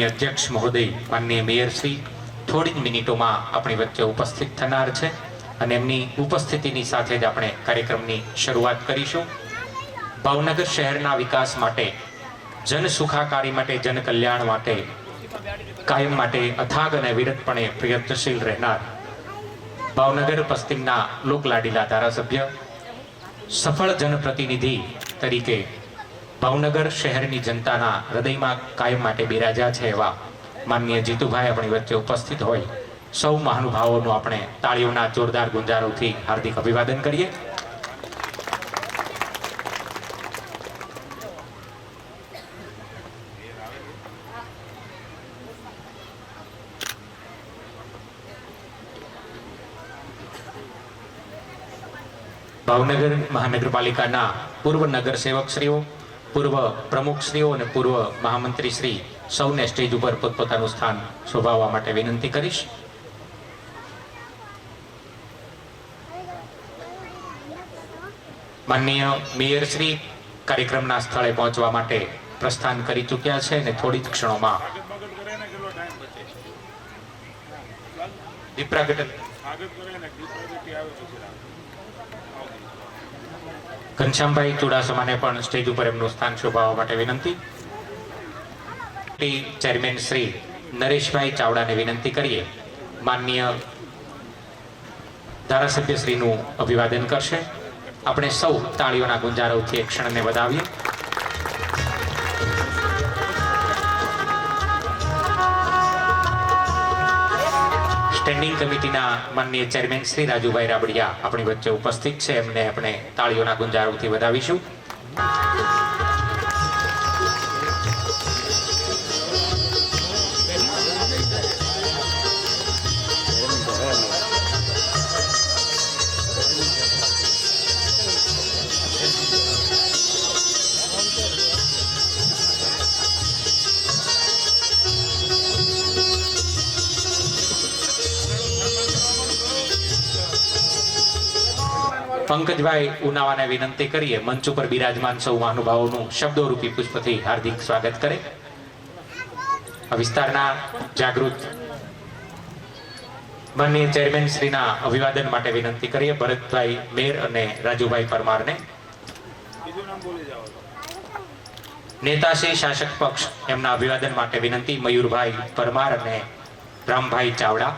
अध्यक्ष महोदय माननीय मेयर श्री थोड़ी ज मिनिटों में अपनी वच्चे उपस्थित थनार छे अने एमनी उपस्थितिनी साथे ज आपणे कार्यक्रमनी शरूआत करीशुं। भावनगर शहेरना विकास माटे, जन सुखाकारी माटे, जन कल्याण माटे कायम माटे अथाग अने विरतपणे प्रयत्नशील रहनार भावनगर पश्चिमना लोकलाडीला धारासभ्य, सफल जनप्रतिनिधि तरीके भावनगर शहरनी जनताना हृदयमां कायम माटे बिराजा छे एवा माननीय जीतुभाई अपनी वच्चे उपस्थित होय सौ महानुभावोनुं आपणे ताळीओना जोरदार गुंजारोथी हार्दिक अभिवादन करीए। भावनगर महानगरपालिकाना पूर्व नगरसेवकश्रीओ, पूर्व प्रमुखश्रीओ અને પૂર્વ મહામંત્રી શ્રી સૌને સ્ટેજ ઉપર પોતપોતાનું સ્થાન શોભાવવા માટે વિનંતી કરીશ। માનનીય મેયર શ્રી કાર્યક્રમના સ્થળે પહોંચવા માટે પ્રસ્થાન કરી ચૂક્યા છે અને થોડી જ ક્ષણોમાં દીપ પ્રાગટ્ય घनश्यामभाई चुडासमा ने पण स्टेज पर एमनुं स्थान शोभाववा माटे विनंती। चेरमेन श्री नरेशभाई चावड़ा ने विनंती करीए माननीय धारासभ्य श्रीनुं अभिवादन करशे। आपणे सौ ताळीओना गुंजारोथी एक क्षणने વધાવીએ। स्टेन्डिंग कमिटीना माननीय चेरमेन श्री राजूभाई राबड़िया अपनी वच्चे उपस्थित है, एमने अपने ताळीओना गुंजारोथी વધાવીશું। पंकजभाई उनावा ने विनंती करिए मंच पर बिराजमान सौ महानुभावों शब्दोरूपी पुष्पथी हार्दिक स्वागत करे। विस्तारना जागृत माननीय चेरमेन श्रीना अभिवादन माटे विनंती करिए भरतभाई मेर अने राजूभाई परमार ने। नेताश्री शासक पक्ष एमना अभिवादन माटे विनंती मयूरभाई परमार अने रामभाई चावड़ा।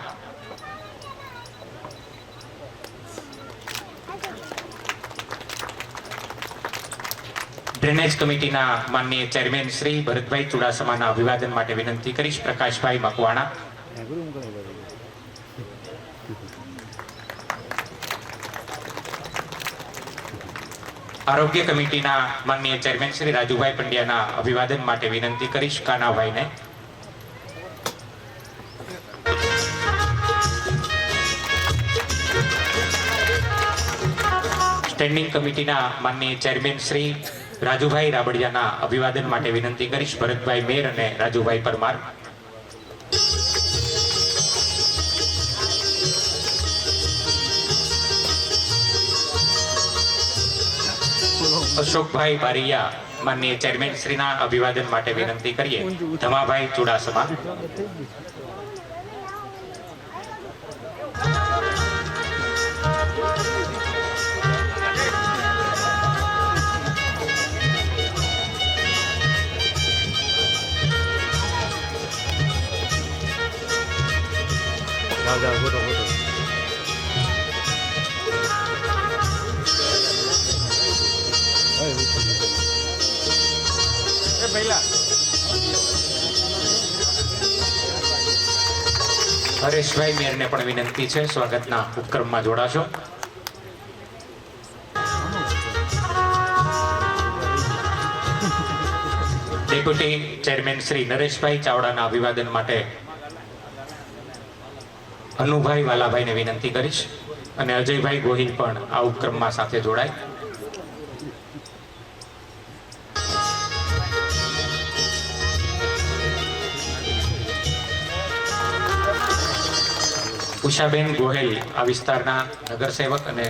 ड्रेनेज कमिटीना माननीय चेरमेन श्री भरतभाई चुडासमाना अभिवादन माटे विनंती करीश प्रकाशभाई मकवाणा। आरोग्य कमिटीना माननीय चेरमेन श्री राजूभाई पंड्याना अभिवादन माटे विनंती करीश कानाभाई ने। स्टेन्डिंग कमिटीना माननीय चेरमेन श्री राजूभाई राबड़ियाना अभिवादन माटे विनंती करीश भरतभाई मेर अने राजूभाई परमार। अशोकभाई बारिया माननीय चेरमेन श्रीना अभिवादन माटे विनंती करिए धमाभाई चुडासमा। હરેશભાઈ મેરને પણ વિનંતી છે સ્વાગતના ઉપક્રમમાં જોડાશો. ડેપ્યુટી ચેરમેન શ્રી નરેશભાઈ ચાવડાના અભિવાદન માટે અનુભાઈ વાલાભાઈને વિનંતી કરીશ અને અજયભાઈ ગોહિલ પણ આ ઉપક્રમમાં સાથે જોડાય. ઉષાબેન ગોહેલ આ વિસ્તારના નગરસેવક અને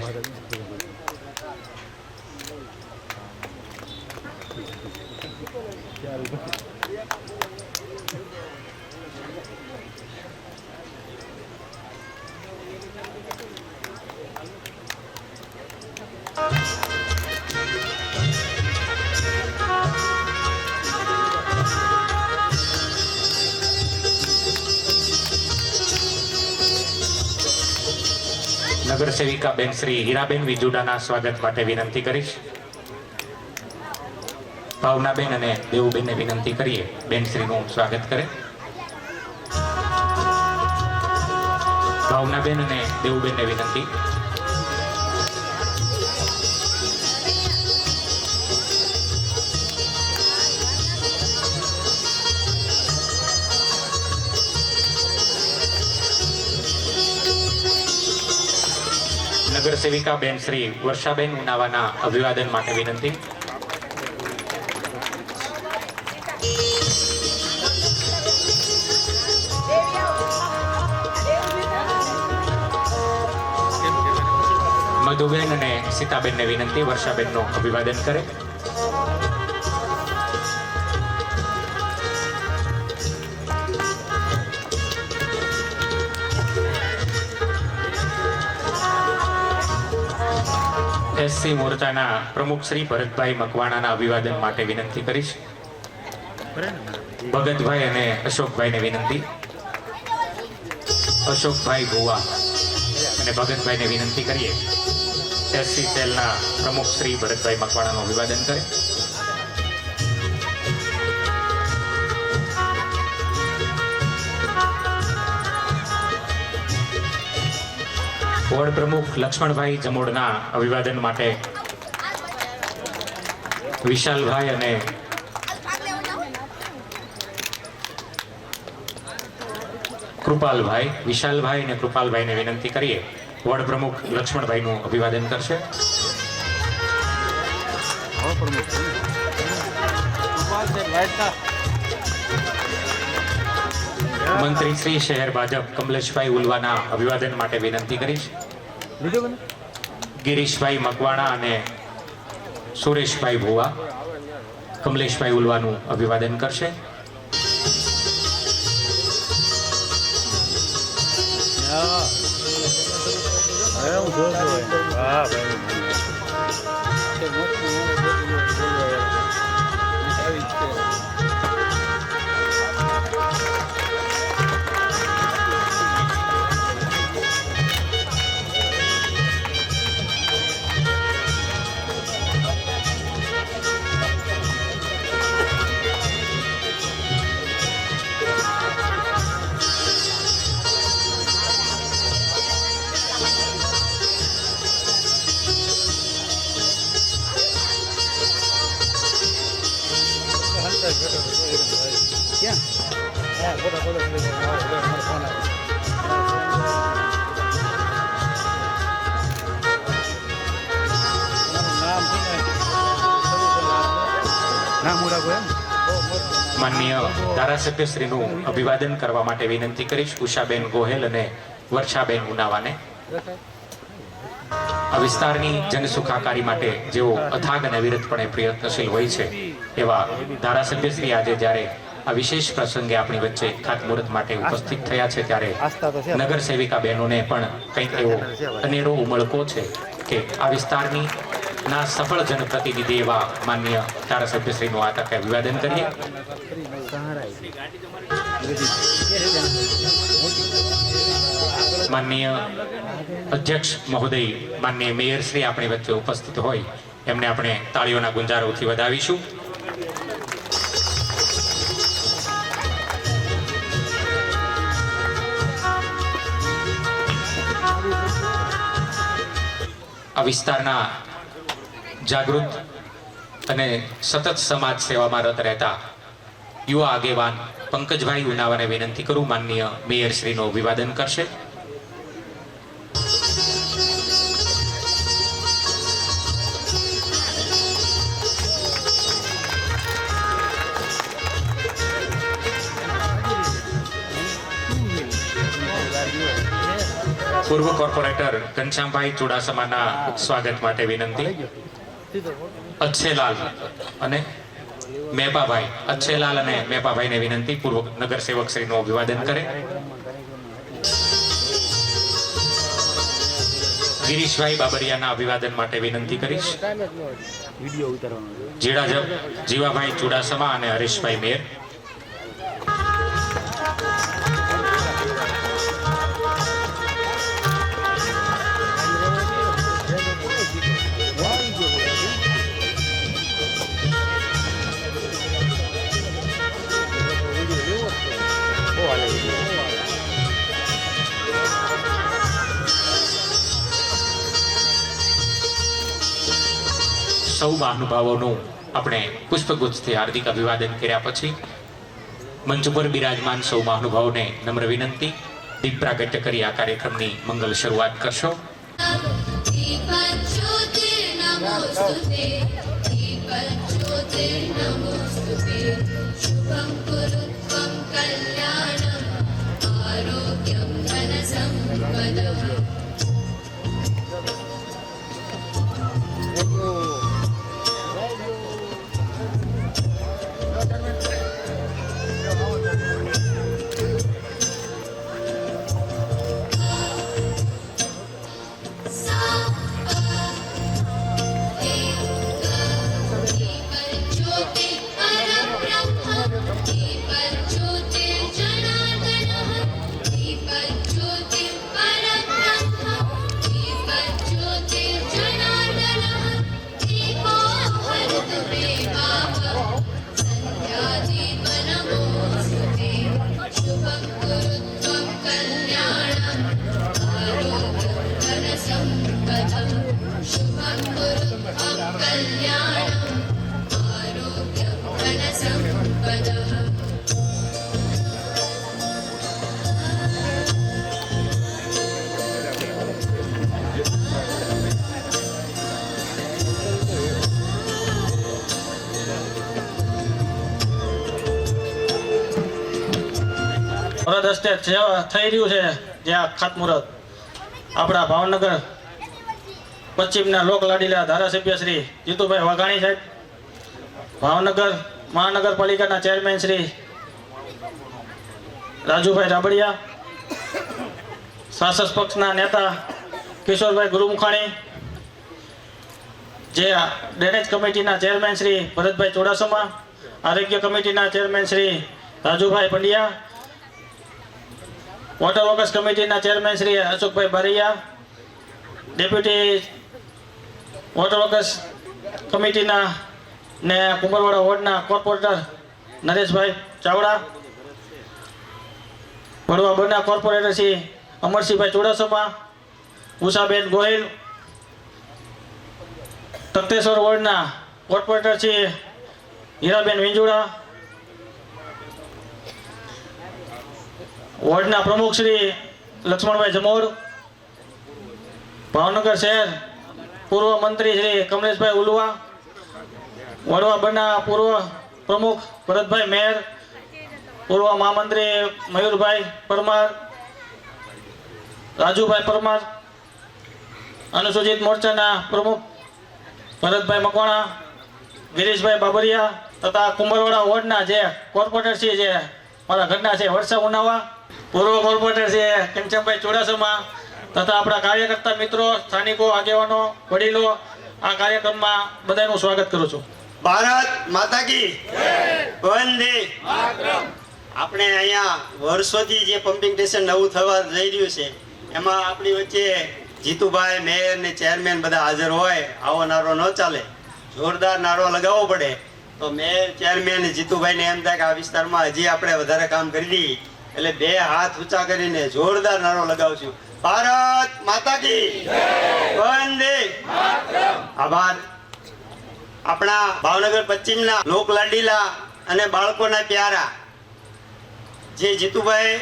નગર સેવિકા બેન શ્રી હીરાબેન વિજુડાના સ્વાગત માટે વિનંતી કરીશ. ભાવનાબેન અને દેવુબેનને વિનંતી કરીએ બેન શ્રીનું સ્વાગત કરે. ભાવનાબેન અને દેવુબેનને વિનંતી. નગર સેવિકા બેન શ્રી વર્ષાબેન ઉનાવાના અભિવાદન માટે વિનંતી. મધુબેન અને સીતાબેનને વિનંતી વર્ષાબેનનું અભિવાદન કરે. એસસી મોરચાના પ્રમુખ શ્રી ભરતભાઈ મકવાણાના અભિવાદન માટે વિનંતી કરીશ. ભગતભાઈ અને અશોકભાઈને વિનંતી. અશોકભાઈ ભુવા અને ભગતભાઈને વિનંતી કરીએ એસસી સેલના પ્રમુખ શ્રી ભરતભાઈ મકવાણાનું અભિવાદન કરે. વોર્ડ પ્રમુખ લક્ષ્મણભાઈ જમોડના અભિવાદન માટે વિશાલભાઈ અને કૃપાલભાઈ અને કૃપાલભાઈને વિનંતી કરીએ વોર્ડ પ્રમુખ લક્ષ્મણભાઈનું અભિવાદન કરશે. મંત્રી શ્રી શહેર ભાજપ કમલેશભાઈ ઉલવાના અભિવાદન માટે વિનંતી કરીશ. ગિરીશભાઈ મકવાણા અને સુરેશભાઈ ભુવા કમલેશભાઈ ઉલવાનું અભિવાદન કરશે. માનનીય ધારાસભ્યશ્રીનું અભિવાદન કરવા માટે વિનંતી કરીશ ઉષાબેન ગોહેલ અને વર્ષાબેન ઉનાવાને. આ વિસ્તારની જનસુખાકારી માટે જેઓ અથાગ અને અવિરતપણે પ્રયત્નશીલ હોય છે એવા ધારાસભ્યશ્રી આજે જ્યારે આ વિશેષ પ્રસંગે આપણી વચ્ચે ખાતમુહૂર્ત માટે ઉપસ્થિત થયા છે ત્યારે નગર સેવિકા બહેનોને પણ કંઈક એવો અનેરો ઉમળકો છે કે આ વિસ્તારની ના સફળ જનપ્રતિનિધિ એવા માનનીય ધારાસભ્યશ્રીનું આ તકે અભિવાદન કરીએ. માનનીય અધ્યક્ષ મહોદય માનનીય મેયર શ્રી આપણી વચ્ચે ઉપસ્થિત હોય એમને આપણે તાળીઓના ગુંજારોથી વધાવીશું. વિસ્તારના જાગૃત અને સતત સમાજ સેવામાં રત રહેતા યુવા આગેવાન પંકજભાઈ ઉનાવાને વિનંતી કરું માનનીય મેયરશ્રીનું અભિવાદન કરશે. પૂર્વ કોર્પોરેટર ઘનશ્યામભાઈ ચુડાસમાના સ્વાગત માટે વિનંતી. અચ્છેલાલ અને મેપાભાઈને વિનંતી પૂર્વ નગરસેવક શ્રીનું અભિવાદન કરે. ગિરીશભાઈ બાબરિયાના અભિવાદન માટે વિનંતી કરીશ. જીવાભાઈ ચુડાસમા અને હરીશભાઈ મેર. સૌ મહાનુભાવોનું આપણે પુષ્પગુચ્છથી હાર્દિક અભિવાદન કર્યા પછી મંચ ઉપર બિરાજમાન સૌ મહાનુભાવોને નમ્ર વિનંતી દીપ પ્રાગટ્ય કરી આ કાર્યક્રમની મંગલ શરૂઆત કરશો. હસ્તે થઈ રહ્યું છે જ્યાં ખાતમુહૂર્ત આપણા ભાવનગર પશ્ચિમના લોકલાડીલા ધારાસભ્ય શ્રી જીતુભાઈ વાઘાણી સાહેબ, ભાવનગર મહાનગરપાલિકાના ચેરમેન શ્રી રાજુભાઈ રાબડિયા, શાસક પક્ષના નેતા કિશોરભાઈ ગુરુમુખાણી, જે ડ્રેનેજ કમિટીના ચેરમેન શ્રી ભરતભાઈ ચુડાસમા, આરોગ્ય કમિટીના chairman Shri Rajubhai Pandya, water workers કમિટીના ચેરમેન શ્રી અશોકભાઈ બારૈયા, ડેપ્યુટી વોટર વર્કર્સ કમિટીના ને કુંભરવાડા વોર્ડના કોર્પોરેટર નરેશભાઈ ચાવડા, વડવા બના કોર્પોરેટર શ્રી અમરસિંહભાઈ ચુડાસમા, ઉષાબેન ગોહિલ, તખતેશ્વર વોર્ડના કોર્પોરેટર શ્રી હીરાબેન વિંજુડા, વોર્ડના પ્રમુખ શ્રી લક્ષ્મણભાઈ જમોર, ભાવનગર શહેર પૂર્વ મંત્રી શ્રી કમલેશભાઈ ઉલવા, વડવા બના પૂર્વ પ્રમુખ ભરતભાઈ મેર, પૂર્વ મહામંત્રી મયુરભાઈ પરમાર, રાજુભાઈ પરમાર, અનુસૂચિત મોરચાના પ્રમુખ ભરતભાઈ મકવાણા, ગિરીશભાઈ બાબરિયા તથા કુંભરવાડા વોર્ડના જે કોર્પોરેટર છે, જે મારા ઘરના છે વર્ષા ઉનાવા, પૂર્વ કોર્પોરેટર છે ઘનશ્યામભાઈ ચુડાસમા તથા આપણા કાર્યકર્તા મિત્રો, સ્થાનિકો, આગેવાનો, વડીલો, આ કાર્યક્રમમાં બધાનું સ્વાગત કરું છું. ભારત માતા કી વંદે માતરમ. આપણે અહીંયા વર્ષોથી જે પમ્પિંગ સ્ટેશન નવું થવા જઈ રહ્યું છે એમાં આપણી વચ્ચે જીતુભાઈ મેયર ને ચેરમેન બધા હાજર હોય, આવો નારો ન ચાલે, જોરદાર નારો લગાવવો પડે. તો મેયર ચેરમેન જીતુભાઈને એમ થાય કે આ વિસ્તારમાં હજી આપણે વધારે કામ કરી દઈએ એટલે બે હાથ ઊંચા કરીને જોરદાર નારો લગાવશું. ભારત માતા કી વંદે આભાર. આપણા ભાવનગર પશ્ચિમના લોક લાડીલા અને બાળકોના પ્યારા જે જીતુભાઈ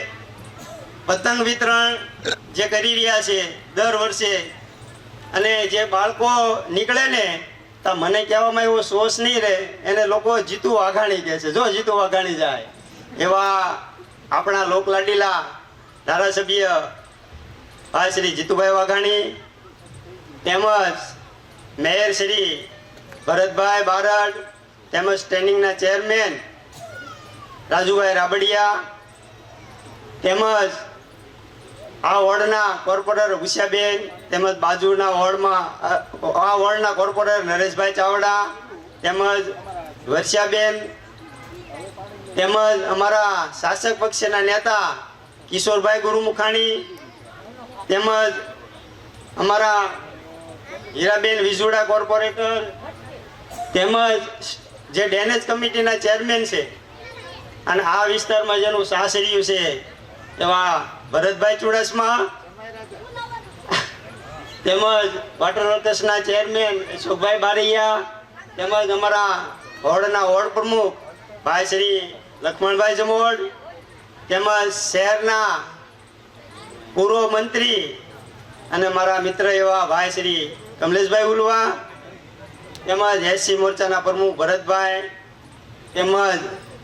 પતંગ વિતરણ જે કરી રહ્યા છે દર વર્ષે, અને જે બાળકો નીકળે ને તો મને કહેવામાં એવો સોસ નહીં રહે, એને લોકો જીતુ વાઘાણી કહે છે. જો જીતુ વાઘાણી જાય એવા આપણા લોકલાડીલા ધારાસભ્ય ભાઈ શ્રી જીતુભાઈ વાઘાણી તેમજ મેયર શ્રી ભરતભાઈ બારડ તેમજ સ્ટેન્ડિંગના ચેરમેન રાજુભાઈ રાબડિયા તેમજ આ વોર્ડના કોર્પોરેટર ઉષાબેન તેમજ બાજુના વોર્ડમાં આ વોર્ડના કોર્પોરેટર નરેશભાઈ ચાવડા તેમજ વર્ષાબેન તેમજ અમારા શાસક પક્ષના નેતા કિશોરભાઈ ગુરુમુખાણી તેમજ અમારા હીરાબેન વિજુડા કોર્પોરેટર તેમજ જે ડેનેજ કમિટીના ચેરમેન છે અને આ વિસ્તારમાં જેનું સાસરિયું છે એવા ભરતભાઈ ચુડાસમા તેમજ વોટર વર્કર્સના ચેરમેન અશોકભાઈ બારૈયા તેમજ અમારા વોર્ડના વોર્ડ પ્રમુખ ભાઈ શ્રી લક્ષ્મણભાઈ જમોડ તેમજ શહેરના પૂર્વ મંત્રી અને મારા મિત્ર એવા ભાઈ શ્રી કમલેશભાઈ ઉલવા તેમજ એસસી મોરચાના પ્રમુખ ભરતભાઈ તેમજ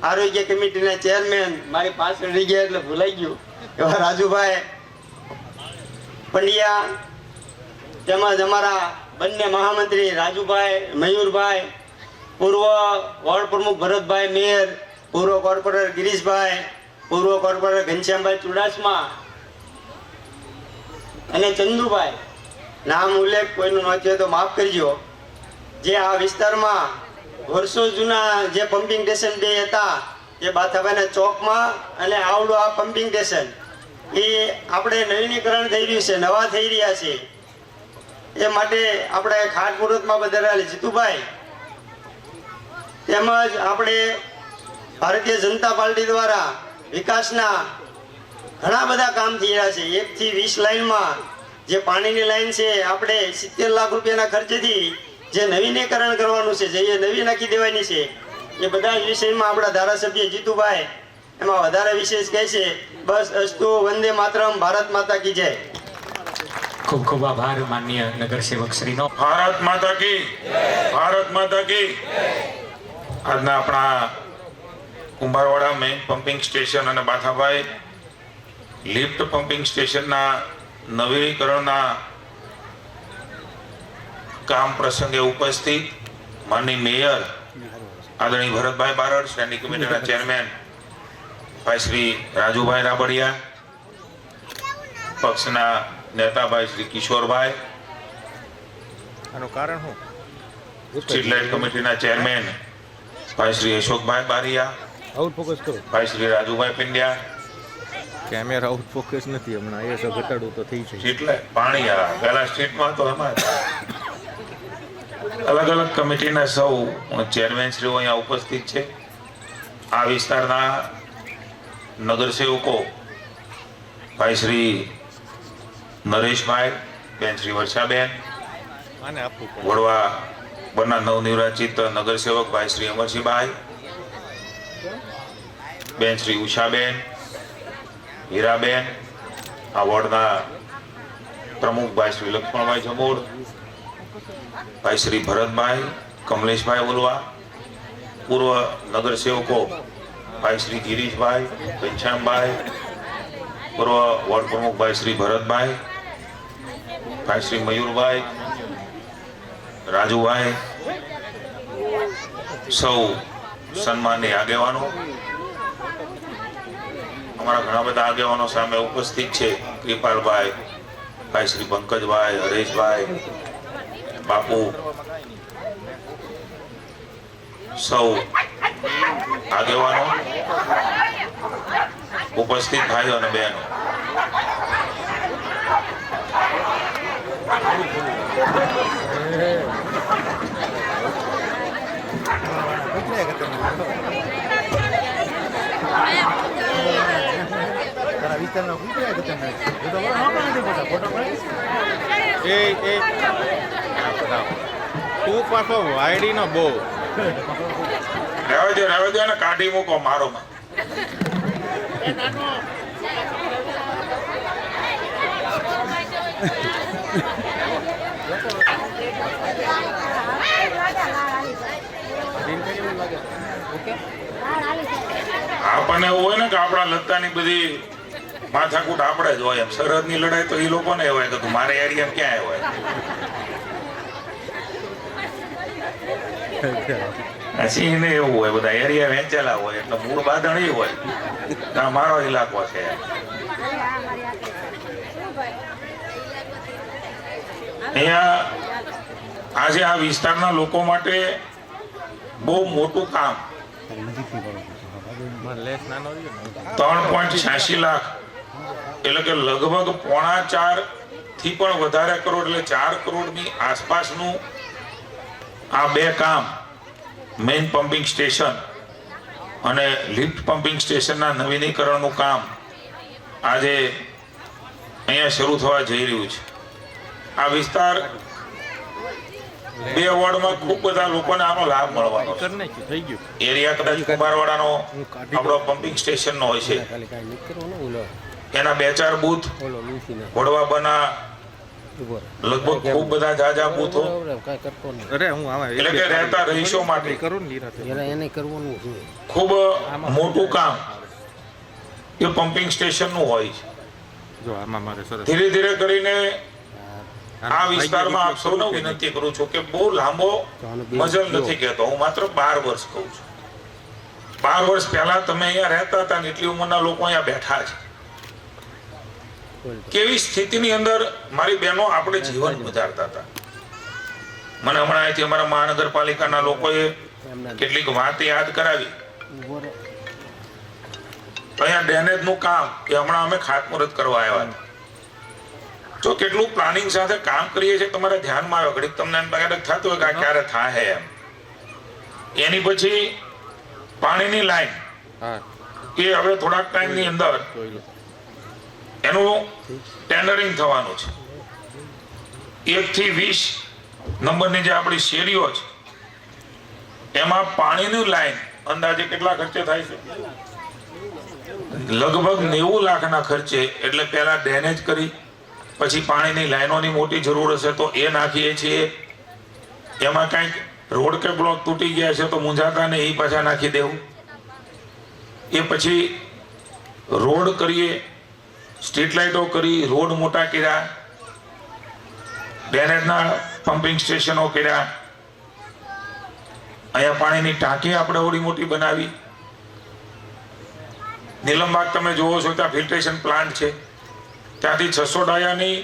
આરોગ્ય કમિટીના ચેરમેન મારી પાછળ રહી ગયા એટલે ભૂલાઈ ગયું એવા રાજુભાઈ પંડ્યા તેમજ અમારા બંને મહામંત્રી રાજુભાઈ મયુરભાઈ, પૂર્વ વોર્ડ પ્રમુખ ભરતભાઈ મેયર, પૂર્વ કોર્પોરેટર ગિરીશભાઈ, પૂર્વ કોર્પોરેટર ઘનશ્યામભાઈ ચુડાસમા અને ચંદુભાઈ, નામ ઉલ્લેખ કોઈનું ન થયો તો માફ કરજો. જે આ વિસ્તારમાં વર્ષો જૂના જે પમ્પિંગ સ્ટેશન બે હતા જે બાથાભાઈના ચોકમાં અને આવડું આ પમ્પિંગ સ્ટેશન એ આપણે નવીનીકરણ થઈ રહ્યું છે, નવા થઈ રહ્યા છે. એ માટે આપણે ખાટ મુહૂર્તમાં બદલાયેલ જીતુભાઈ તેમજ આપણે ભારતીય જનતા પાર્ટી દ્વારા વિકાસના ઘણા બધા કામ થઈ રહ્યા છે. 1 થી 20 લાઈનમાં જે પાણીની લાઈન છે આપણે 70 લાખ રૂપિયાના ખર્ચેથી જે નવીનીકરણ કરવાનું છે, જે નવી નાખી દેવાની છે, એ બધા જ વિષયમાં આપણા ધારાસભ્ય જીતુભાઈ એમાં વધારે વિશેષ કહે છે. બસ અસ્તુ, વંદે માતરમ, ભારત માતા કી જય. ખૂબ ખૂબ આભાર માનનીય નગરસેવક શ્રીનો. ભારત માતા કી ભારત માતા કી. આજના આપણા કુંભારવાડા મેઇન પમ્પિંગ સ્ટેશન અને બાથાભાઈ લિફ્ટ પમ્પિંગ સ્ટેશનના નવીકરણના કામ પ્રસંગે ઉપસ્થિત માનની મેયર આદરણીય ભરતભાઈ બારડ, સ્ટેન્ડિંગ કમિટીના ચેરમેન ભાઈ શ્રી રાજુભાઈ રાબડિયા, પક્ષના નેતા ભાઈ શ્રી કિશોરભાઈ, આનું કારણ શું? સ્ટ્રીટ લાઇટ કમિટીના ચેરમેન ભાઈ શ્રી અશોકભાઈ બારિયા, આઉટ ફોકસ કરો. ભાઈ Shri Rajubhai Pindya, camera out focus નથી હમણાં, એ સૌ ઘટાડું તો થઈ છે. સ્ટ્રીટ લાઇટ પાણી પહેલા સ્ટ્રીટમાં તો એમાં અલગ અલગ કમિટીના સૌ ચેરમેન શ્રીઓ અહીંયા ઉપસ્થિત છે. આ વિસ્તારના નગરસેવકો ભાઈ શ્રી નરેશભાઈ, બેન શ્રી વર્ષાબેન, આને આપવું પડે. વડવા બના નવનિર્વાચિત નગરસેવક ભાઈ શ્રી અમરસિંહભાઈ, બેન શ્રી ઉષાબેન, હીરાબેન, આ વોર્ડના પ્રમુખ ભાઈ શ્રી લક્ષ્મણભાઈ જમોડ, ભાઈ શ્રી ભરતભાઈ, કમલેશભાઈ ઉલવા, પૂર્વ નગરસેવકો ભાઈ શ્રી ગિરીશભાઈ, ઘનશ્યામભાઈ, પૂર્વ વોર્ડ પ્રમુખ ભાઈ શ્રી ભરતભાઈ, ભાઈ શ્રી મયુરભાઈ, રાજુભાઈ, સૌ સન્માનની આગેવાનો, અમારા ઘણા બધા આગેવાનો સામે ઉપસ્થિત છે. કૃપાલભાઈ, ભાઈ શ્રી પંકજભાઈ, હરેશભાઈ, બાપુ, સૌ આગેવાનો, ઉપસ્થિત ભાઈઓ અને બહેનો, તારા વિચાર એ તું પાછો વાયડી નો બહુ રહેવા દો ને કાઢી મૂકો મારો માં. આપણને એવું હોય ને કે આપણા લત્તાની બધી માથાકૂટ આપણે જ હોય એમ. સરહદની લડાઈ તો એ લોકોને હોય કે તું મારે એરિયા ક્યાં હોય. સિંહ ને એવું હોય, બધા એરિયા વેચેલા હોય એટલે મૂળ બાંધણ એ હોય આ મારો ઇલાકો છે. અહીંયા આજે આ વિસ્તારના લોકો માટે બહુ મોટું કામ, 3.86 લાખ એટલે કે લગભગ 4.5 થી પણ વધારે કરોડ એટલે 4 કરોડની આસપાસનું આ બે કામ, મેઇન પમ્પિંગ સ્ટેશન અને લિફ્ટ પમ્પિંગ સ્ટેશનના નવીનીકરણનું કામ આજે અહીંયા શરૂ થવા જઈ રહ્યું છે. આ વિસ્તાર 2 વોર્ડમાં ખૂબ બધા લોકોને આનો લાભ મળવાનો છે. એરિયા કદાચ કુંભારવાડાનો આપણો પમ્પિંગ સ્ટેશનનો હોય છે, એના 2-4 બૂથ, વડવા બના લગભગ ખૂબ બધા જાજા બૂથો એટલે કે રહેતા રહીશો માટે ખૂબ મોટું કામ એ પમ્પિંગ સ્ટેશનનું હોય છે. ધીરે ધીરે કરીને આ વિસ્તારમાં આપ સૌને વિનંતી કરું છું કે બહુ લાંબો મજલ નથી કહેતો, હું માત્ર 12 વર્ષ કહું છું. 12 વર્ષ પહેલા તમે અહીંયા રહેતા હતા ને એટલી ઉંમરના લોકો અહીંયા બેઠા છે. કેવી સ્થિતિની અંદર મારી બહેનો આપણે જીવન ગુજારતા હતા. મને હમણાં અહીંથી અમારા મહાનગરપાલિકાના લોકોએ કેટલીક વાત યાદ કરાવી. અહીંયા ડ્રેનેજનું કામ એ હમણાં અમે ખાતમુહૂર્ત કરવા આવ્યા હતા. જો કેટલું પ્લાનિંગ સાથે કામ કરીએ છીએ તમારે ધ્યાનમાં આવ્યો, ઘડીક તમને એમ થતું હોય કે આ ક્યારે થાય એમ. એની પછી પાણીની લાઈન એ હવે થોડાક ટાઈમની અંદર એનું ટેન્ડરિંગ થવાનું છે. 1 થી 20 નંબરની જે આપણી શેરીઓ છે એમાં પાણીની લાઈન અંદાજે કેટલા ખર્ચે થાય છે? લગભગ 90 લાખના ખર્ચે. એટલે પહેલા ડ્રેનેજ કરી પછી પાણીની લાઈનોની મોટી જરૂર હશે તો એ નાખીએ છીએ. એમાં કંઈક રોડ કે બ્લોક તૂટી ગયા છે તો મૂંઝાતા ને એ પાછા નાખી દેવું. એ પછી રોડ કરીએ, સ્ટ્રીટ લાઇટો કરી, રોડ મોટા કર્યા, ડ્રેનેજના પમ્પિંગ સ્ટેશનો કર્યા, અહીંયા પાણીની ટાંકી આપણે ઓડી મોટી બનાવી. નીલમબાગ તમે જોવો છો ત્યાં ફિલ્ટ્રેશન પ્લાન્ટ છે, ત્યાંથી 600 ડાયાની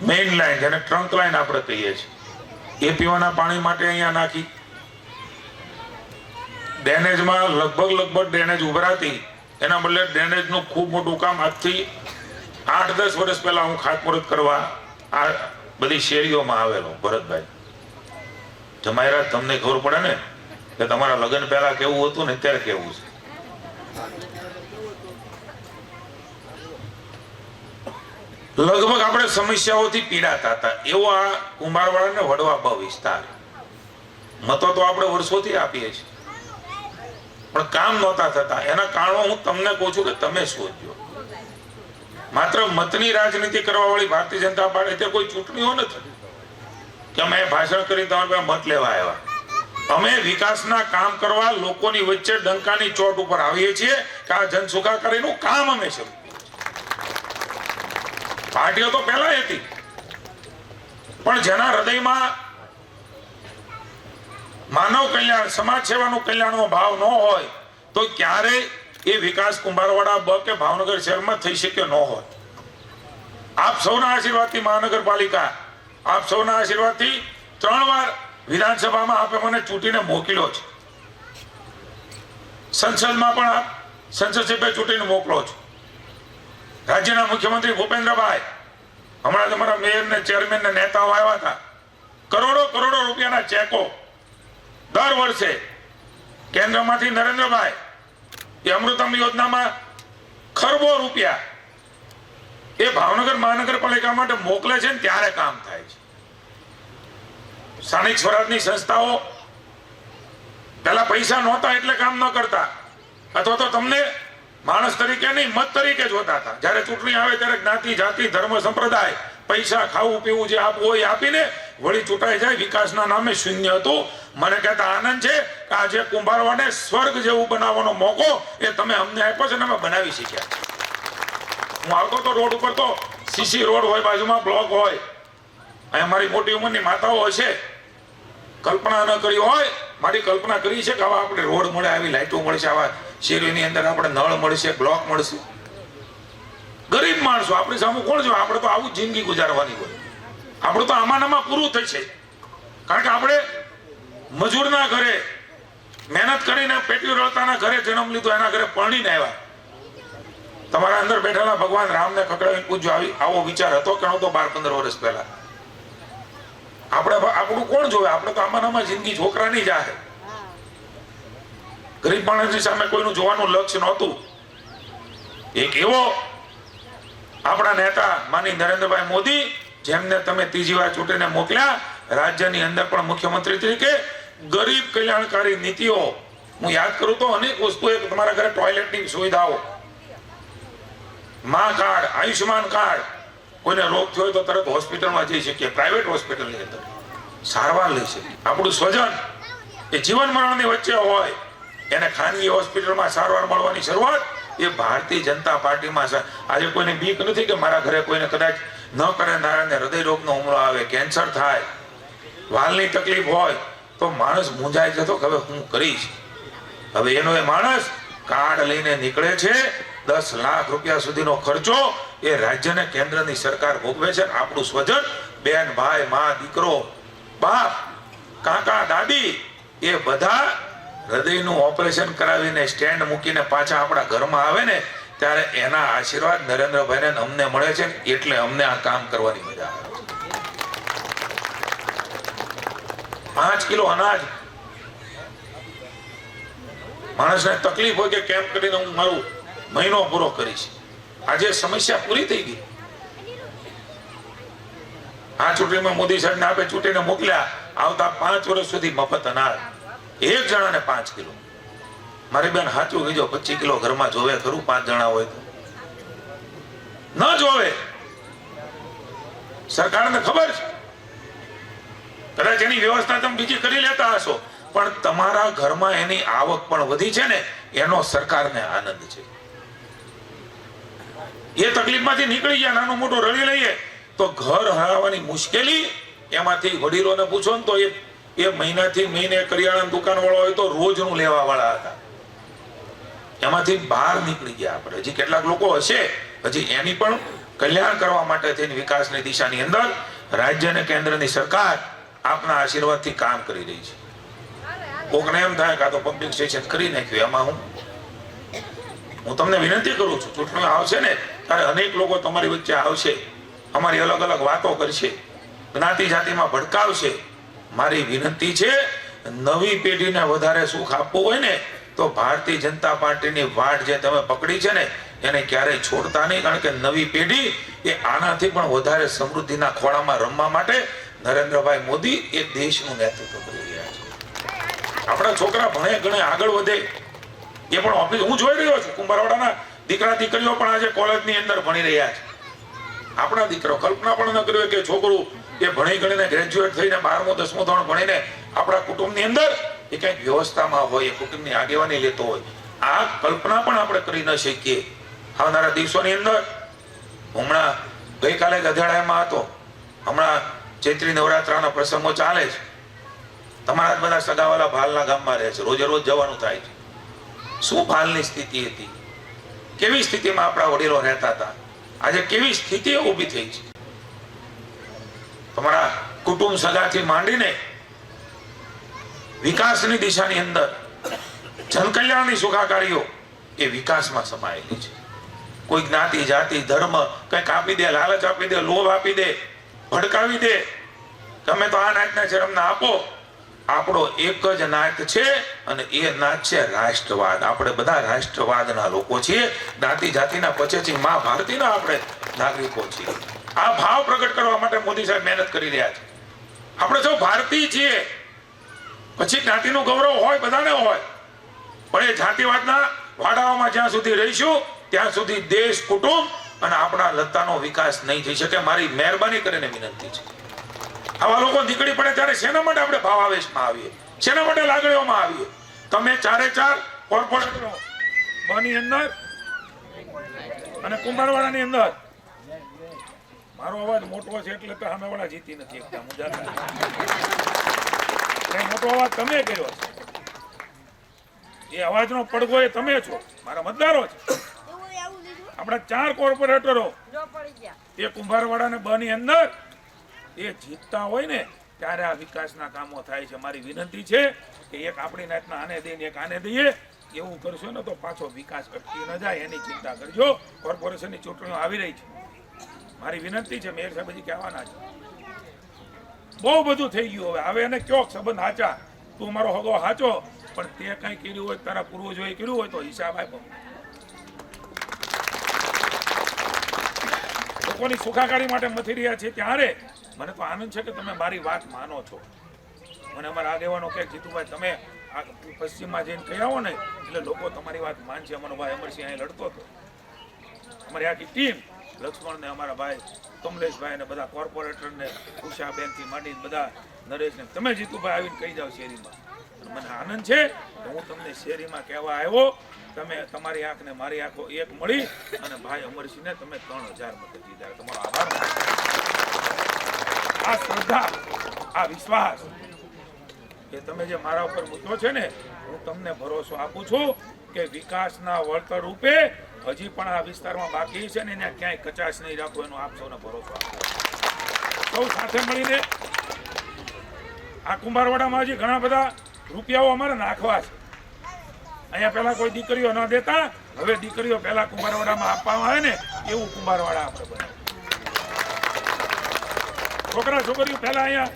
મેઇન લાઈન જેને ટ્રંક લાઈન આપણે કહીએ છીએ એ પીવાના પાણી માટે અહીંયા નાખી. ડ્રેનેજમાં લગભગ ડ્રેનેજ ઉભરાતી એના બદલે ડ્રેનેજનું ખૂબ મોટું કામ આજથી 8-10 વર્ષ પહેલા હું ખાતમુહૂર્ત કરવા આ બધી શેરીઓમાં આવેલો. ભરતભાઈ જમાયરા, તમને ખબર પડે ને કે તમારા લગ્ન પહેલા કેવું હતું ને અત્યારે કેવું છે. લગભગ આપણે સમસ્યાઓથી પીડાતા હતા એવો આ કુંભારવાડા ને વડવા વિસ્તાર. મતો તો આપણે વર્ષોથી આપીએ છીએ પણ કામ નહોતા થતા. એના કારણો હું તમને કહું છું કે તમે શોધજો. માત્ર મતની રાજનીતિ કરવા વાળી ભારતીય જનતા પાર્ટી, તે કોઈ ચૂંટણીઓ નથી કે અમે ભાષણ કરી તમારે પાસે મત લેવા આવ્યા. અમે વિકાસના કામ કરવા લોકોની વચ્ચે ડંકાની ચોટ ઉપર આવીએ છીએ કે આ જન સુખાકારીનું કામ અમે શરૂ. પાર્ટીઓ તો પહેલા હતી પણ જેના હૃદયમાં માનવ કલ્યાણ, સમાજ સેવાનું કલ્યાણનો ભાવ ન હોય તો ક્યારે એ વિકાસ કુંભારવાડા બ કે ભાવનગર શહેરમાં થઈ શક્યો ન હોય. આપ સૌના આશીર્વાદથી મહાનગરપાલિકા, આપ સૌના આશીર્વાદથી 3 વાર વિધાનસભામાં આપે મને ચૂંટીને મોકલ્યો છે. સંસદમાં પણ આપ સંસદ સભ્ય ચૂંટીને મોકલો છો. રાજ્યના મુખ્યમંત્રી ભૂપેન્દ્રભાઈ, હમણાં તમારા મેયર ને ચેરમેન ને નેતાઓ આવ્યા હતા. કરોડો રૂપિયાના ચેકો દર વર્ષે કેન્દ્રમાંથી નરેન્દ્રભાઈ એ અમૃતમ યોજનામાં ખરબો રૂપિયા એ ભાવનગર મહાનગરપાલિકા માટે મોકલે છે ને ત્યારે કામ થાય છે. સ્થાનિક સ્વરાજની સંસ્થાઓ પેલા પૈસા નહોતા એટલે કામ ન કરતા, અથવા તો તમને માણસ તરીકે નહીં મત તરીકે જોતા હતા. જ્યારે ચૂંટણી આવે ત્યારે જ્ઞાતિ જાતિ ધર્મ સંપ્રદાય પૈસા ખાવું પીવું જે આપવું હોય આપીને વળી ચૂંટાઈ જાય. વિકાસના નામે શૂન્ય હતું. મને કહેતા આનંદ છે કે આજે કુંભારવાડને સ્વર્ગ જેવું બનાવવાનો મોકો એ તમે અમને આપ્યો છે અને અમે બનાવી શક્યા. હું આવતો તો રોડ ઉપર તો સીસી રોડ હોય, બાજુમાં બ્લોક હોય. અહીંયા મારી મોટી ઉંમરની માતાઓ હશે, કલ્પના ન કરી હોય, મારી કલ્પના કરી છે કે આવા આપણે રોડ મળે, આવી લાઈટો મળશે, આવા શેરીની અંદર આપણે નળ મળશે, બ્લોક મળશે. ગરીબ માણસો આપણી સામે કોણ જોવે? આપણે તો આવું જિંદગી ગુજારવાની હોય. આપણું તો આમાં પૂરું થશે. કારણ કે આપણે મજૂરના ઘરે મહેનત કરીને પેટી રળતાના ઘરે જન્મ લીધો, એના ઘરે પરણીને આવ્યા. તમારા અંદર બેઠેલા ભગવાન રામને ખકડાવીને પૂછજો આવો વિચાર હતો કે નહોતો 12-15 વર્ષ પહેલા? આપણું કોણ જોવે? આપણે તો આમાં જિંદગી છોકરાની જાહે. ગરીબ માણસની સામે કોઈનું જોવાનું લક્ષ્ય નહોતું. એક એવો આપણા નેતા માની નરેન્દ્રભાઈ મોદી, જેમને તમે ત્રીજી વાર ચૂંટીને મોકલ્યા, રાજ્યની અંદર પણ મુખ્યમંત્રી તરીકે ગરીબ કલ્યાણકારી નીતિઓ. હું યાદ કરું તો અનેક વસ્તુ, એક તમારા ઘરે ટોયલેટની સુવિધાઓ, મા કાર્ડ, આયુષ્યમાન કાર્ડ, કોઈને રોગ થયો તો તરત હોસ્પિટલમાં જઈ શકીએ, પ્રાઇવેટ હોસ્પિટલની અંદર સારવાર લઈ શકીએ. આપણું સ્વજન એ જીવન મરણની વચ્ચે હોય, એને ખાનગી હોસ્પિટલમાં સારવાર મળવાની શરૂઆત એ ભારતીય જનતા પાર્ટીમાં છે. આજે કોઈને બીક નથી કે મારા ઘરે કોઈને કદાચ ન કરે નારાયણને હૃદય રોગનો હુમલો આવે, કેન્સર થાય, વાલની તકલીફ હોય તો માણસ મૂંઝાઈ જતો કે હવે હું કરીશ. હવે એનો એ માણસ કાર્ડ લઈને નીકળે છે. 10 લાખ રૂપિયા સુધીનો ખર્ચો એ રાજ્યને કેન્દ્રની સરકાર ભોગવે છે. આપણું સ્વજન, બેન ભાઈ મા દીકરો બાપ કાકા દાદી એ બધા હૃદયનું ઓપરેશન કરાવીને સ્ટેન્ડ મૂકીને પાછા આપણા ઘરમાં આવે ને ત્યારે એના આશીર્વાદ નરેન્દ્રભાઈને અમને મળે છે. એટલે અમને આ કામ કરવાની મજા આવે છે. 5 કિલો અનાજ માણસને તકલીફ હોય કે કેમ કરીને હું મારું મહિનો પૂરો કરીશ. આજે સમસ્યા પૂરી થઈ ગઈ. આ ચૂંટણીમાં મોદી સાહેબને આપે ચૂંટીને મોકલ્યા, આવતા 5 વર્ષ સુધી મફત અનાજ એક જણાને 5 કિલો. મારી બેન સાચું કીજો, 25 કિલો ઘરમાં જોવે ખરું? 5 જણા હોય તો ન જોવે. સરકારને ખબર છે, કદાચ એની વ્યવસ્થા તમે બીજી કરી લેતા હશો, પણ તમારા ઘરમાં એની આવક પણ વધી છે ને, એનો સરકારને આનંદ છે. એ તકલીફમાંથી નીકળી ગયા, નાનું મોટું રળી લઈએ તો ઘર હરાવવાની મુશ્કેલી, એમાંથી વડીલોને પૂછો ને તો એ મહિનાથી મહિને કરિયાણાની દુકાન વાળો હોય તો રોજનું લેવા વાળા હતા, એમાંથી બહાર નીકળી ગયા આપણે. હજી કેટલાક લોકો હશે હજી એની પણ કલ્યાણ કરવા માટે થઈને વિકાસની દિશાની અંદર રાજ્ય અને કેન્દ્રની સરકાર આપના આશીર્વાદથી કામ કરી રહી છે. કોકને એમ થાય કે આ તો પમ્પિંગ સ્ટેશન કરી નાખ્યું. એમાં હું તમને વિનંતી કરું છું, ચૂંટણીઓ આવશે ને ત્યારે અનેક લોકો તમારી વચ્ચે આવશે, અમારી અલગ અલગ વાતો કરશે, જ્ઞાતિ જાતિમાં ભડકાવશે. મારી વિનંતી છે, નવી પેઢીને વધારે સુખ આપવું હોય ને તો ભારતીય જનતા પાર્ટીની વાટ જે તમે પકડી છે ને એને ક્યારેય છોડતા નહીં. કારણ કે નવી પેઢી એ આનાથી પણ વધારે સમૃદ્ધિના ખોળામાં રમવા માટે નરેન્દ્રભાઈ મોદી એ દેશનું નેતૃત્વ કરી રહ્યા છે. આપણા છોકરા ભણે ગણે આગળ વધે, એ પણ ઓફિસ હું જોઈ રહ્યો છું. કુંભારવાડાના દીકરા દીકરીઓ પણ આજે કોલેજની અંદર ભણી રહ્યા છે. આપણા દીકરો કલ્પના પણ ન કર્યો કે છોકરું એ ભણી ગણીને ગ્રેજ્યુએટ થઈને 12મું 10મું ધોરણ ભણીને આપણા કુટુંબની અંદર એ કંઈક વ્યવસ્થામાં હોય, એ કુટુંબની આગેવાની લેતો હોય. આ કલ્પના પણ આપણે કરી ન શકીએ. આવનારા દિવસોની અંદર હમણાં ગઈકાલે ગધેડામાં હતો, હમણાં ચૈત્રી નવરાત્રાના પ્રસંગો ચાલે છે. તમારા બધા સગાવાલા ભાલના ગામમાં રહે છે, રોજે રોજ જવાનું થાય છે. શું ભાલની સ્થિતિ હતી, કેવી સ્થિતિમાં આપણા વડીલો રહેતા હતા, આજે કેવી સ્થિતિઓ ઊભી થઈ છે. તમારા કુટુંબ સગાથી માંડીને વિકાસની દિશાની અંદર જનકલ્યાણની સુખાકારીઓ એ વિકાસમાં સમાયેલી છે. કોઈ જ્ઞાતિ જાતિ ધર્મ કંઈક આપી દે, લાલચ આપી દે, લોભ આપી દે, ભડકાવી દે, તમે તો આ નાચના શરમના આપો, આપણો એક જ નાત છે અને એ નાત છે રાષ્ટ્રવાદ. આપણે બધા રાષ્ટ્રવાદના લોકો છીએ. જ્ઞાતિ જાતિના પછેથી માં ભારતીના આપણે નાગરિકો છીએ. આ ભાવ પ્રગટ કરવા માટે મોદી સાહેબ મહેનત કરી રહ્યા છે. આપણે સૌ ભારતીય છીએ. પછી જ્ઞાતિનું ગૌરવ હોય, બધાને હોય, પણ એ જાતિવાદના વાડાઓમાં જ્યાં સુધી રહીશું ત્યાં સુધી દેશ, કુટુંબ અને આપણા લતાનો વિકાસ નહીં થઈ શકે. મારી મહેરબાની કરીને વિનંતી છે, આવા લોકો નીકળી પડે ત્યારે શેના માટે આપણે ભાવાવેશમાં આવીએ, શેના માટે લાગણીઓમાં આવીએ? તમે ચારે ચાર કોર્પોરેટરો બની અંદર અને કુંભારવાડાની અંદર, મારો અવાજ મોટો છે એટલે તો સામેવાળા જીતી નથી એકદમ મોટો અવાજ તમે કર્યો છે. એ અવાજનો પડઘો એ તમે છો, મારા મતદારો છે. આપણા 4 કોર્પોરેટરો એ કુંભારવાડા ને બની અંદર એ જીતતા હોય ને ત્યારે આ વિકાસના કામો થાય છે. મારી વિનંતી છે કે એક આપણી નાતના આને દઈને એક આને દઈએ, એવું કરશો ને તો પાછો વિકાસ અટકી ન જાય એની ચિંતા કરજો. કોર્પોરેશનની ચૂંટણીઓ આવી રહી છે. મારી વિનંતી છે, મેયર સાહેબ હજી કહેવાના છે, બહુ બધું થઈ ગયું. હવે એને કયો સંબંધ હાચા, તું મારો હગો હાચો, પણ તે કઈ કર્યું હોય, તારા પૂર્વજોએ કર્યું હોય તો હિસાબ આપો. લોકોની સુખાકારી માટે મથી રહ્યા છે ત્યારે મને તો આનંદ છે કે તમે મારી વાત માનો છો. મને અમારા આગેવાનો કે જીતુભાઈ તમે આ પશ્ચિમમાં જઈને કહી આવો ને એટલે લોકો તમારી વાત માનશે. અમારો ભાઈ અમરસિંહ અહીં લડતો હતો, અમારી આખી ટીમ, લક્ષ્મણ ને અમારા ભાઈ કમલેશભાઈ ને બધા કોર્પોરેટર ને ઉષાબેન થી માંડીને બધા નરેશ ને તમે જીતુભાઈ આવીને કહી જાઓ શેરીમાં. મને આનંદ છે કે હું તમને શેરીમાં કહેવા આવ્યો. તમે તમારી આંખ ને મારી આંખો એક મળી અને ભાઈ અમરસિંહ ને તમે 3000 મત જીત્યા. તમારો આભાર. આ શ્રદ્ધા, આ વિશ્વાસ કે તમે જે મારા ઉપર મૂક્યો છે ને, હું તમને ભરોસો આપું છું કે વિકાસના વળતર રૂપે હજી પણ આ વિસ્તારમાં બાકી છે ને એને ક્યાંય કચાશ નહીં રાખો, એનો આપ સૌને ભરોસો આપો. સૌ સાથે મળીને આ કુંભારવાડામાં હજી ઘણા બધા રૂપિયાઓ અમારે નાખવા છે. અહીંયા પેલા કોઈ દીકરીઓ ન દેતા, હવે દીકરીઓ પેલા કુંભારવાડામાં આપવામાં આવે ને એવું કુંભારવાડા આપણે બનાવ્યું. છોકરા છોકરીઓ પેલા અહીંયા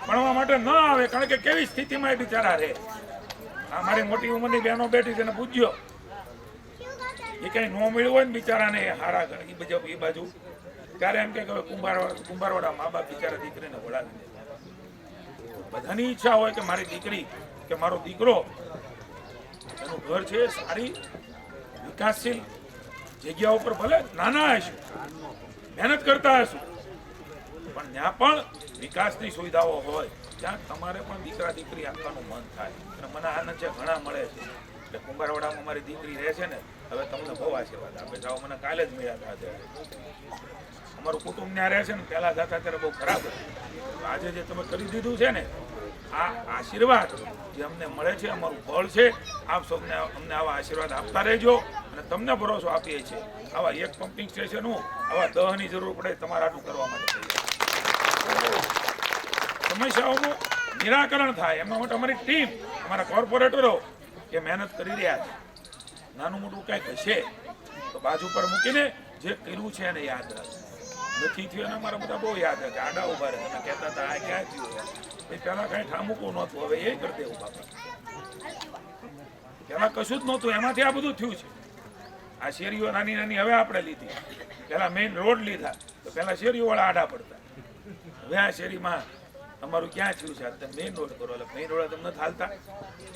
ભણવા માટે ન આવે, કારણ કે કેવી સ્થિતિમાં એ બિચારા રહે. આ મારી મોટી ઉંમરની બહેનો બેઠી છે, એને પૂછ્યો એ કઈ ન મળ્યું હોય ને બિચારાને હારા એ બાજુ, ત્યારે એમ કે કુંભારવાડા મા બાપ બિચારા દીકરીને વળાવી દે. બધાની ઈચ્છા હોય કે મારી દીકરી કે મારો દીકરો એનું ઘર છે સારી વિકાસશીલ જગ્યા ઉપર, ભલે નાના હશું, મહેનત કરતા હશું, પણ ત્યાં પણ વિકાસની સુવિધાઓ હોય ત્યાં તમારે પણ દીકરા દીકરી આપવાનું મન થાય. અને મને આનંદ છે, ઘણા મળે છે. એટલે કુંભારવાડામાં મારી દીકરી રહે છે ને, હવે તમને બહુ આશીર્વાદ આપે છે. મને કાલે જ મળ્યા હતા. અમારું કુટુંબ ત્યાં રહે છે ને, પહેલા જતા ત્યારે બહુ ખરાબ હતું. આજે જે તમે કરી દીધું છે ને, આ આશીર્વાદ જે અમને મળે છે, અમારું બળ છે. આપ સૌને અમને આવા આશીર્વાદ આપતા રહેજો અને તમને ભરોસો આપીએ છીએ આવા એક પમ્પિંગ સ્ટેશન આવા 10ની જરૂર પડે તમારા આટલું કરવા માટે સમસ્યાઓનું નિરાકરણ થાય એમના માટે અમારી ટીમ, અમારા કોર્પોરેટરો એ મહેનત કરી રહ્યા છે. નાનું મોટું કંઈક હશે તો બાજુ પર મૂકીને જે કર્યું છે એને યાદ રાખે. નથી થયું એને અમારા બધા બહુ યાદ રાખે. આડા ઉભા રહે, તમે કહેતા હતા આ ક્યાં થયું, પેલા કઈ ઠામુકું નહોતું, હવે એ કરી દેવું બાપા. પેલા કશું જ નહોતું, એમાંથી આ બધું થયું છે. આ શેરીઓ નાની નાની હવે આપણે લીધી. પેલા મેઇન રોડ લીધા તો પેલા શેરીઓ વાળા આડા પડતા. હવે આ શેરીમાં તમારું ક્યાં થયું છે, તમે મેઇન રોડ કરો એટલે મેઇન રોડ તમને હાલતા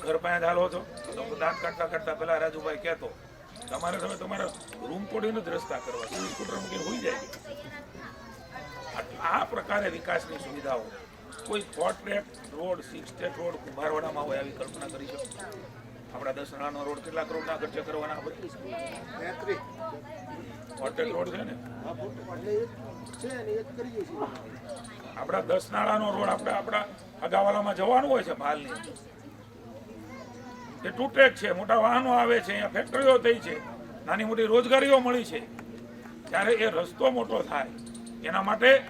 ઘર પાસે હાલો છો તો દાંત કાઢતા કાઢતા પેલા રાજુભાઈ કહેતો તમારે તમે તમારા રૂમ તોડીને જ રસ્તા કરવા, સ્કૂટર મૂકીને હોઈ જાય. આ પ્રકારે વિકાસની સુવિધાઓ કોઈ 4 ટ્રેક રોડ 6 સ્ટેટ રોડ કુંભારવાડામાં હોય આવી કલ્પના કરી શકો? આપણા 10 નાળાનો રોડ કેટલા કરોડના ખર્ચે કરવાના હોય? 4 ટ્રેક રોડ છે ને, આપણા 10 નાળાનો રોડ આપણે આપણા અગાવાલામાં જવાનું હોય છે ભાલની, એ 2 ટ્રેક છે, મોટા વાહનો આવે છે, અહીંયા ફેક્ટરીઓ થઈ છે, નાની મોટી રોજગારીઓ મળી છે. ત્યારે એ રસ્તો મોટો થાય એના માટે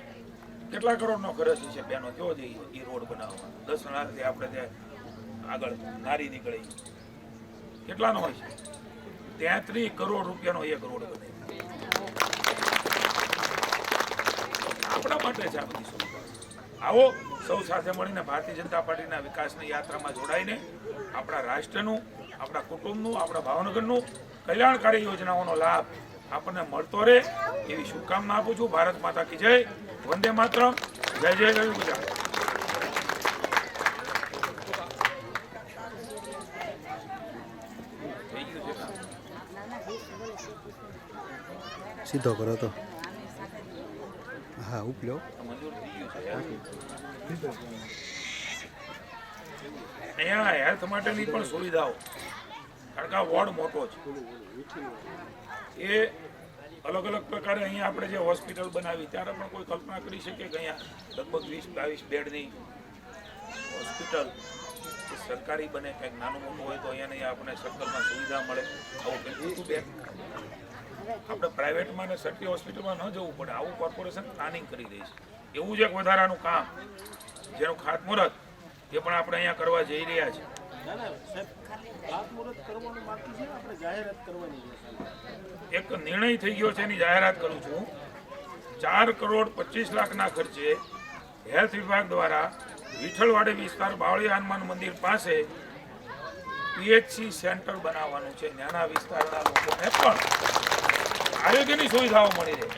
કેટલા કરોડનો ખર્ચ છે બેનો કયો છે એ રોડ બનાવવા? 10 નાળાથી આપણે જે આગળ નારી નીકળે કેટલાનો હોય છે? 33 કરોડ રૂપિયાનો એક રોડ બને. આપણા માટે છે આ બધી સુવિધા. આવો સૌ સાથે મળીને ભારતીય જનતા પાર્ટીના વિકાસની યાત્રામાં જોડાઈને આપણા રાષ્ટ્રનું, આપણા કુટુંબનું, આપણા ભાવનગરનું કલ્યાણકારી યોજનાઓનો લાભ આપણને મળતો રહે એવી શુભકામના આપું છું. ભારત માતા કી જય, વંદે માતરમ, જય જય ગરવી ગુજરાત. સીધો કરો તો હા ઉપલ્યો અહીંયા હેલ્થ માટેની પણ સુવિધાઓ, કારણ કે આ વોર્ડ મોટો છે, એ અલગ અલગ પ્રકારે અહીંયા આપણે જે હોસ્પિટલ બનાવી ત્યારે પણ કોઈ કલ્પના કરી શકે કે અહીંયા લગભગ 20-22 બેડની હોસ્પિટલ સરકારી બને, કંઈક નાનું મોટું હોય તો અહીંયા આપણને સર્કલમાં સુવિધા મળે, આવું કંઈક મોટું બેડ આપણે પ્રાઇવેટમાં ને સરકારી હોસ્પિટલમાં ન જવું પડે, આવું કોર્પોરેશન પ્લાનિંગ કરી રહી છે. એવું જ એક વધારાનું કામ જેનું ખાતમુહૂર્ત એ પણ આપણે અહીંયા કરવા જઈ રહ્યા છે. એક નિર્ણય થઈ ગયો છે, એની જાહેરાત કરું છું. 4,25,00,000ના ખર્ચે હેલ્થ વિભાગ દ્વારા વિઠ્ઠલવાડી વિસ્તાર બાવળી હનુમાન મંદિર પાસે પીએચસી સેન્ટર બનાવવાનું છે. નાના વિસ્તારના લોકોને પણ આરોગ્યની સુવિધાઓ મળી રહે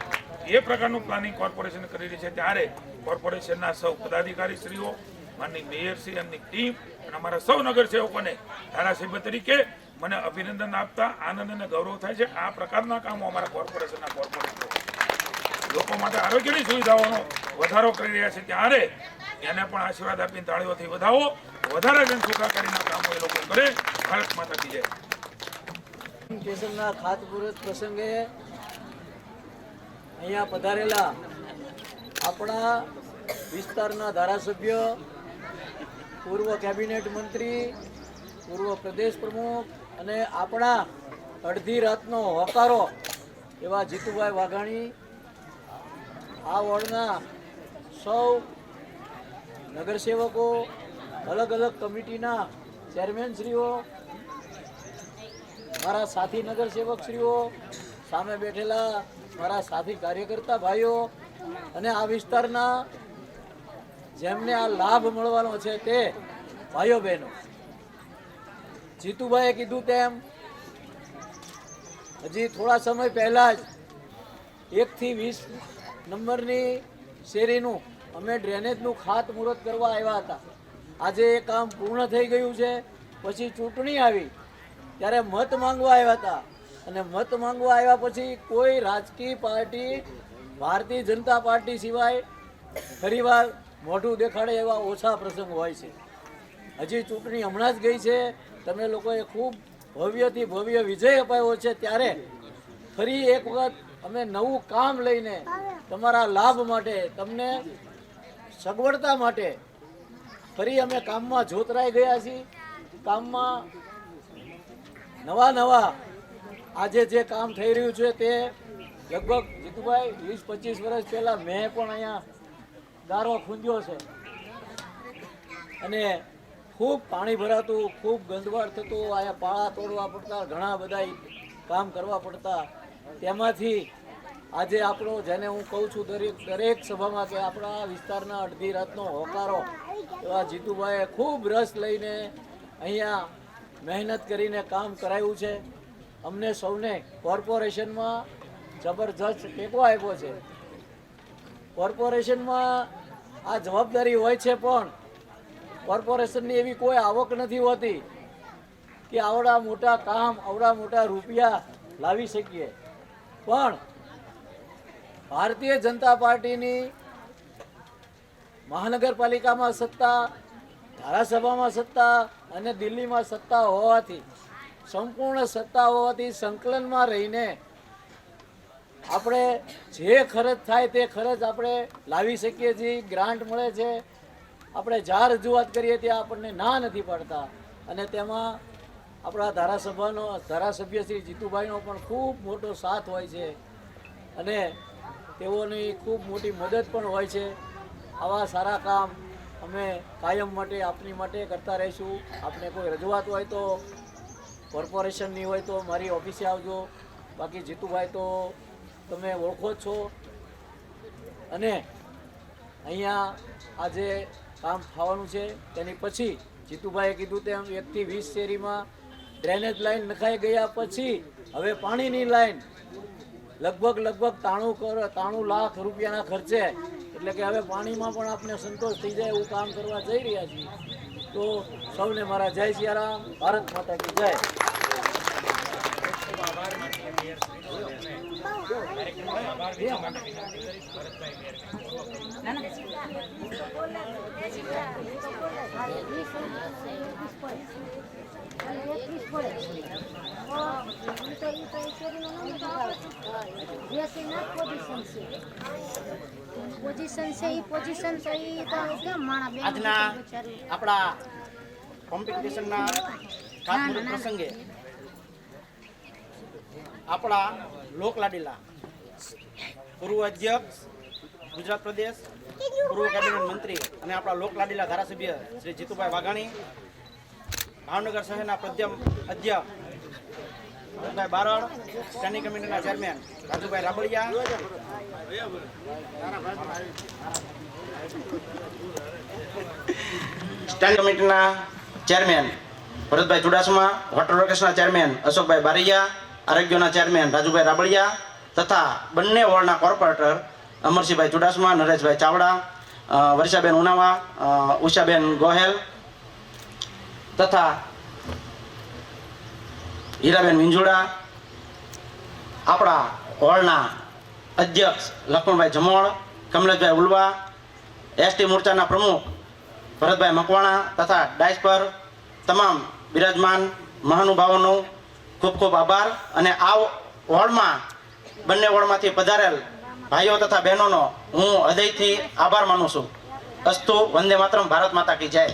એ પ્રકારનું પ્લાનિંગ કોર્પોરેશન કરી રહી છે. ત્યારે કોર્પોરેશનના સૌ પદાધિકારીશ્રીઓ, માનની મેયરશ્રી, એમની ટીમ અને અમારા સૌ નગરસેવકોને ધારાસભ્ય તરીકે મને અભિનંદન આપતા આનંદ અને ગૌરવ થાય છે. આ પ્રકારના કામો અમારા કોર્પોરેશનના કોર્પોરેટરો લોકો માટે આરોગ્યની સુવિધાઓનો વધારો કરી રહ્યા છે. ત્યારે એને પણ આશીર્વાદ આપીને તાળીઓથી વધાવો, વધારે જન સુખાકારીના કામો એ લોકો કરે. ભારત માતા કી જય. સ્ટેશનના ખાતમુહૂર્ત પ્રસંગે અહીંયા પધારેલા આપણા વિસ્તારના ધારાસભ્ય, પૂર્વ કેબિનેટ મંત્રી, પૂર્વ પ્રદેશ પ્રમુખ અને આપણા અડધી રાતનો હોકારો એવા જીતુભાઈ વાઘાણી, આ વોર્ડના સૌ નગરસેવકો, અલગ અલગ કમિટીના ચેરમેનશ્રીઓ, મારા સાથી નગરસેવકશ્રીઓ, સામે બેઠેલા મારા સાથી કાર્યકર્તા ભાઈઓ અને આ વિસ્તારના જેમને આ લાભ મળવાનો છે તે ભાઈઓ બહેનો. જીતુભાઈએ કીધું તેમ હજી થોડા સમય પહેલાં જ 1 થી 20 નંબરની શેરીનું અમે ડ્રેનેજનું ખાતમુહૂર્ત કરવા આવ્યા હતા. આજે એ કામ પૂર્ણ થઈ ગયું છે. પછી ચૂંટણી આવી ત્યારે મત માંગવા આવ્યા હતા અને મત માંગવા આવ્યા પછી કોઈ રાજકીય પાર્ટી ભારતીય જનતા પાર્ટી સિવાય ફરીવાર મોઢું દેખાડે એવા ઓછા પ્રસંગ હોય છે. હજી ચૂંટણી હમણાં જ ગઈ છે, તમે લોકોએ ખૂબ ભવ્યથી ભવ્ય વિજય અપાયો છે. ત્યારે ફરી એક વખત અમે નવું કામ લઈને તમારા લાભ માટે, તમને સગવડતા માટે ફરી અમે કામમાં જોતરાઈ ગયા છીએ. કામમાં નવા આજે જે કામ થઈ રહ્યું છે તે લગભગ જીતુભાઈ 20-25 વર્ષ પહેલાં મેં પણ અહીંયા ગારો ખૂંદ્યો છે અને ખૂબ પાણી ભરાતું, ખૂબ ગંદવાડ થતું, અહીંયા પાળા તોડવા પડતા, ઘણા બધા કામ કરવા પડતા. તેમાંથી આજે આપણો, જેને હું કહું છું દરેક સભામાં કે આપણા વિસ્તારના અડધી રાતનો હોકારો એવા જીતુભાઈએ ખૂબ રસ લઈને અહીંયા મહેનત કરીને કામ કરાવ્યું છે. અમને સૌને કોર્પોરેશનમાં જબરજસ્ત ટેકો આપ્યો છે. કોર્પોરેશનમાં આ જવાબદારી હોય છે પણ કોર્પોરેશનની એવી કોઈ આવક નથી હોતી કે આવડા મોટા કામ, આવડા મોટા રૂપિયા લાવી શકીએ. પણ ભારતીય જનતા પાર્ટીની મહાનગરપાલિકામાં સત્તા, ધારાસભામાં સત્તા અને દિલ્હીમાં સત્તા હોવાથી, સંપૂર્ણ સત્તા હોવાથી સંકલનમાં રહીને આપણે જે ખર્ચ થાય તે ખર્ચ આપણે લાવી શકીએ છીએ. ગ્રાન્ટ મળે છે, આપણે જ્યાં રજૂઆત કરીએ ત્યાં આપણને ના નથી પડતા. અને તેમાં આપણા ધારાસભ્ય શ્રી જીતુભાઈનો પણ ખૂબ મોટો સાથ હોય છે અને તેઓની ખૂબ મોટી મદદ પણ હોય છે. આવા સારા કામ અમે કાયમ માટે આપની માટે કરતા રહીશું. આપને કોઈ રજૂઆત હોય તો કોર્પોરેશનની હોય તો મારી ઓફિસે આવજો. બાકી જીતુભાઈ તો તમે ઓળખો જ છો. અને અહીંયા આજે કામ થવાનું છે. તેની પછી જીતુભાઈએ કીધું તેમ 1 થી 20 શેરીમાં ડ્રેનેજ લાઈન નખાઈ ગયા પછી હવે પાણીની લાઈન લગભગ 93 લાખ રૂપિયાના ખર્ચે, એટલે કે હવે પાણીમાં પણ આપને સંતોષ થઈ જાય એવું કામ કરવા જઈ રહ્યા છીએ. તો સૌને મારા જય સિયારામ, ભારત માતા કી જય. પોઝિશન છે એ પોઝિશન તો એ તો કેમ માણા બેન આજના આપણા કોમ્પિટિશનના ખાતમુહૂર્ત પ્રસંગે આપણા લોકલાડીલા પૂર્વ અધ્યક્ષ ગુજરાત પ્રદેશ, પૂર્વ કેબિનેટ મંત્રી અને આપણા લોકલાડીલા ધારાસભ્ય શ્રી જીતુભાઈ વાઘાણી, ભાવનગર શહેરના પ્રથમ અધ્યક્ષ ભરતભાઈ બારડ, સ્ટેન્ડિંગ કમિટીના ચેરમેન રાજુભાઈ રાબડિયા, સ્ટેન્ડિંગ કમિટીના ચેરમેન ભરતભાઈ ચુડાસમા, વોટર વર્કસના ચેરમેન અશોકભાઈ બારૈયા, આરોગ્યના ચેરમેન રાજુભાઈ રાબડિયા તથા બંને વોર્ડના કોર્પોરેટર અમરસિંહભાઈ ચુડાસમા, નરેશભાઈ ચાવડા, વર્ષાબેન ઉનાવા, ઉષાબેન ગોહેલ તથા હીરાબેન વિંજોડા, આપણા હોલના અધ્યક્ષ લક્ષ્મણભાઈ જમોળ, કમલેશભાઈ ઉલવા, એસટી મોરચાના પ્રમુખ ભરતભાઈ મકવાણા તથા ડાયસ પર તમામ બિરાજમાન મહાનુભાવોનો ખૂબ ખૂબ આભાર. અને આ વોર્ડમાં બંને વોર્ડમાંથી પધારેલ ભાઈઓ તથા બહેનોનો હું હૃદયથી આભાર માનું છું. અસ્તુ, વંદે માતરમ, ભારત માતા કી જય.